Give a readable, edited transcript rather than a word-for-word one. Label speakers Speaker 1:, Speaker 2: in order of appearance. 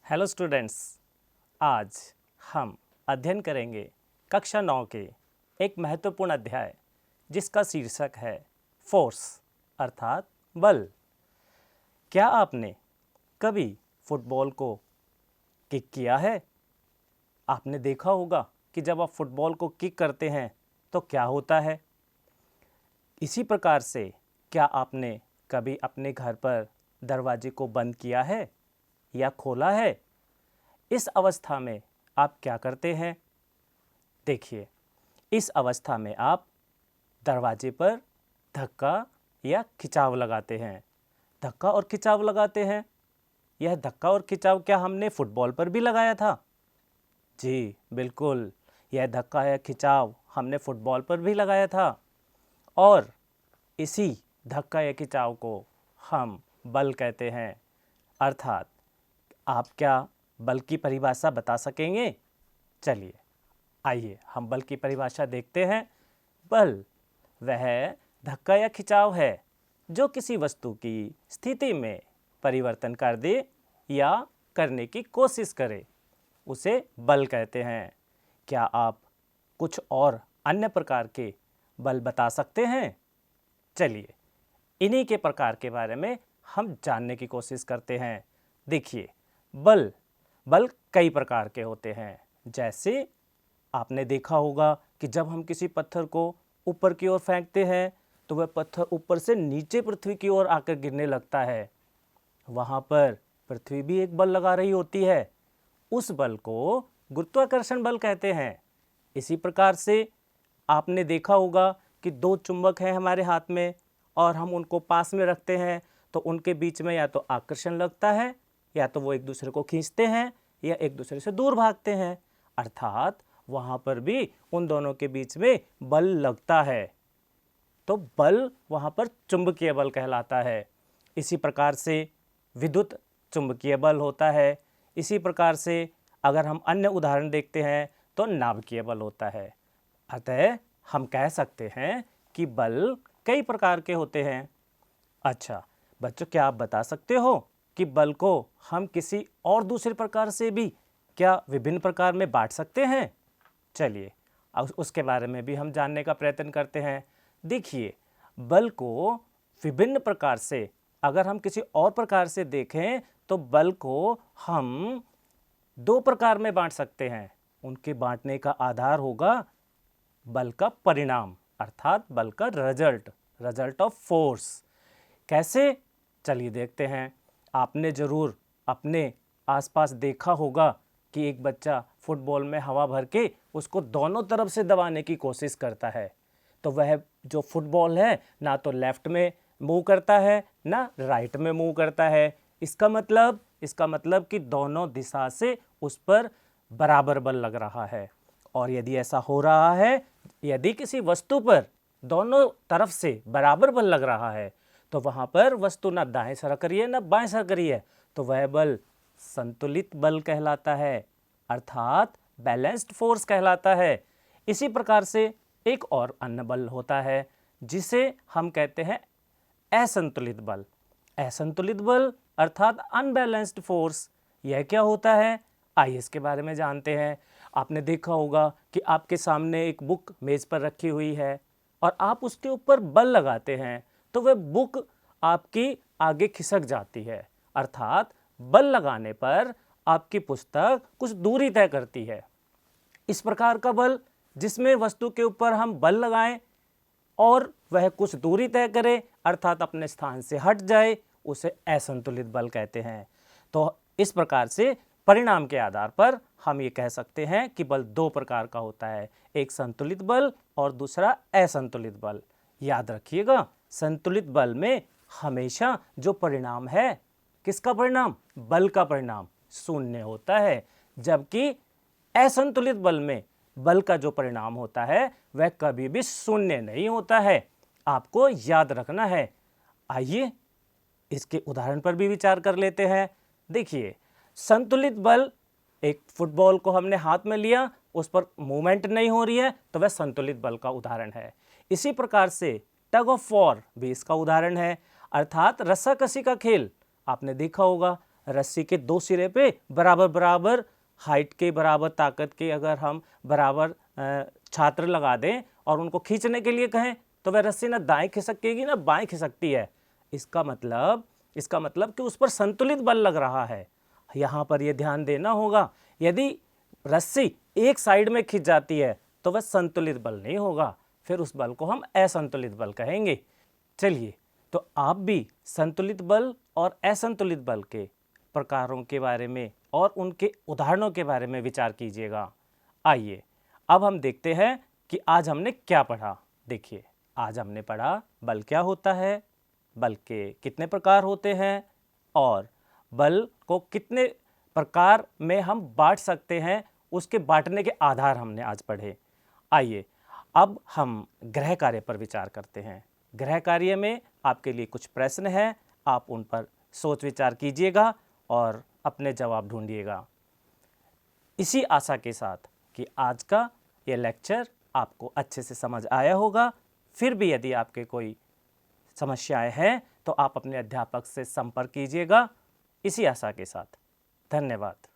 Speaker 1: Hello students, आज हम अध्ययन करेंगे कक्षा 9 के एक महत्वपूर्ण अध्याय जिसका शीर्षक है फोर्स अर्थात बल। क्या आपने कभी फुटबॉल को किक किया है? आपने देखा होगा कि जब आप फुटबॉल को किक करते हैं तो क्या होता है। इसी प्रकार से क्या आपने कभी अपने घर पर दरवाजे को बंद किया है या खोला है? इस अवस्था में आप क्या करते हैं? देखिए, इस अवस्था में आप दरवाजे पर धक्का या खिंचाव लगाते हैं। धक्का और खिंचाव लगाते हैं। यह धक्का और खिंचाव क्या हमने फुटबॉल पर भी लगाया था? जी बिल्कुल, यह धक्का या खिंचाव हमने फुटबॉल पर भी लगाया था और इसी धक्का या खिंचाव को हम बल कहते हैं। अर्थात आप क्या बल की परिभाषा बता सकेंगे? चलिए आइए हम बल की परिभाषा देखते हैं। बल वह धक्का या खिंचाव है जो किसी वस्तु की स्थिति में परिवर्तन कर दे या करने की कोशिश करे, उसे बल कहते हैं। क्या आप कुछ और अन्य प्रकार के बल बता सकते हैं? चलिए इन्हीं के प्रकार के बारे में हम जानने की कोशिश करते हैं। देखिए, बल कई प्रकार के होते हैं। जैसे आपने देखा होगा कि जब हम किसी पत्थर को ऊपर की ओर फेंकते हैं तो वह पत्थर ऊपर से नीचे पृथ्वी की ओर आकर गिरने लगता है। वहाँ पर पृथ्वी भी एक बल लगा रही होती है। उस बल को गुरुत्वाकर्षण बल कहते हैं। इसी प्रकार से आपने देखा होगा कि दो चुंबक हैं हमारे हाथ में और हम उनको पास में रखते हैं तो उनके बीच में या तो आकर्षण लगता है या तो वो एक दूसरे को खींचते हैं या एक दूसरे से दूर भागते हैं। अर्थात वहाँ पर भी उन दोनों के बीच में बल लगता है, तो बल वहाँ पर चुंबकीय बल कहलाता है। इसी प्रकार से विद्युत चुंबकीय बल होता है। इसी प्रकार से अगर हम अन्य उदाहरण देखते हैं तो नाभिकीय बल होता है। अतः हम कह सकते हैं कि बल कई प्रकार के होते हैं। अच्छा बच्चों, क्या आप बता सकते हो कि बल को हम किसी और दूसरे प्रकार से भी क्या विभिन्न प्रकार में बांट सकते हैं? चलिए अब उसके बारे में भी हम जानने का प्रयत्न करते हैं। देखिए, बल को विभिन्न प्रकार से अगर हम किसी और प्रकार से देखें तो बल को हम दो प्रकार में बांट सकते हैं। उनके बांटने का आधार होगा बल का परिणाम अर्थात बल का रिजल्ट ऑफ फोर्स। कैसे? चलिए देखते हैं। आपने ज़रूर अपने आसपास देखा होगा कि एक बच्चा फुटबॉल में हवा भर के उसको दोनों तरफ से दबाने की कोशिश करता है, तो वह जो फुटबॉल है ना तो लेफ्ट में मूव करता है ना राइट में मूव करता है। इसका मतलब कि दोनों दिशा से उस पर बराबर बल लग रहा है। और यदि ऐसा हो रहा है, यदि किसी वस्तु पर दोनों तरफ से बराबर बल लग रहा है तो वहाँ पर वस्तु ना दाएं सरक रही है ना बाएं सरक रही है, तो वह बल संतुलित बल कहलाता है अर्थात बैलेंस्ड फोर्स कहलाता है। इसी प्रकार से एक और अन्य बल होता है जिसे हम कहते हैं असंतुलित बल। असंतुलित बल अर्थात अनबैलेंस्ड फोर्स। यह क्या होता है? आइए इसके बारे में जानते हैं। आपने देखा होगा कि आपके सामने एक बुक मेज पर रखी हुई है और आप उसके ऊपर बल लगाते हैं तो वह बुक आपकी आगे खिसक जाती है। अर्थात बल लगाने पर आपकी पुस्तक कुछ दूरी तय करती है। इस प्रकार का बल जिसमें वस्तु के ऊपर हम बल लगाएं और वह कुछ दूरी तय करे अर्थात अपने स्थान से हट जाए, उसे असंतुलित बल कहते हैं। तो इस प्रकार से परिणाम के आधार पर हम ये कह सकते हैं कि बल दो प्रकार का होता है, एक संतुलित बल और दूसरा असंतुलित बल। याद रखिएगा, संतुलित बल में हमेशा जो परिणाम है, किसका परिणाम? बल का परिणाम शून्य होता है, जबकि असंतुलित बल में बल का जो परिणाम होता है वह कभी भी शून्य नहीं होता है। आपको याद रखना है। आइए इसके उदाहरण पर भी विचार कर लेते हैं। देखिए, संतुलित बल, एक फुटबॉल को हमने हाथ में लिया, उस पर मूवमेंट नहीं हो रही है तो वह संतुलित बल का उदाहरण है। इसी प्रकार से टग ऑफ वॉर भी इसका उदाहरण है अर्थात रस्साकसी का खेल। आपने देखा होगा रस्सी के दो सिरे पे बराबर बराबर हाइट के, बराबर ताकत के अगर हम बराबर छात्र लगा दें और उनको खींचने के लिए कहें तो वह रस्सी ना दाएं खिसकेगी ना बाएं खिसकती है। इसका मतलब कि उस पर संतुलित बल लग रहा है। यहाँ पर यह ध्यान देना होगा, यदि रस्सी एक साइड में खिंच जाती है तो वह संतुलित बल नहीं होगा, फिर उस बल को हम असंतुलित बल कहेंगे। चलिए, तो आप भी संतुलित बल और असंतुलित बल के प्रकारों के बारे में और उनके उदाहरणों के बारे में विचार कीजिएगा। आइए अब हम देखते हैं कि आज हमने क्या पढ़ा। देखिए, आज हमने पढ़ा बल क्या होता है, बल के कितने प्रकार होते हैं और बल को कितने प्रकार में हम बांट सकते हैं, उसके बांटने के आधार हमने आज पढ़े। आइए अब हम गृह कार्य पर विचार करते हैं। गृह कार्य में आपके लिए कुछ प्रश्न हैं, आप उन पर सोच विचार कीजिएगा और अपने जवाब ढूंढिएगा। इसी आशा के साथ कि आज का ये लेक्चर आपको अच्छे से समझ आया होगा। फिर भी यदि आपके कोई समस्याएं हैं तो आप अपने अध्यापक से संपर्क कीजिएगा। इसी आशा के साथ धन्यवाद।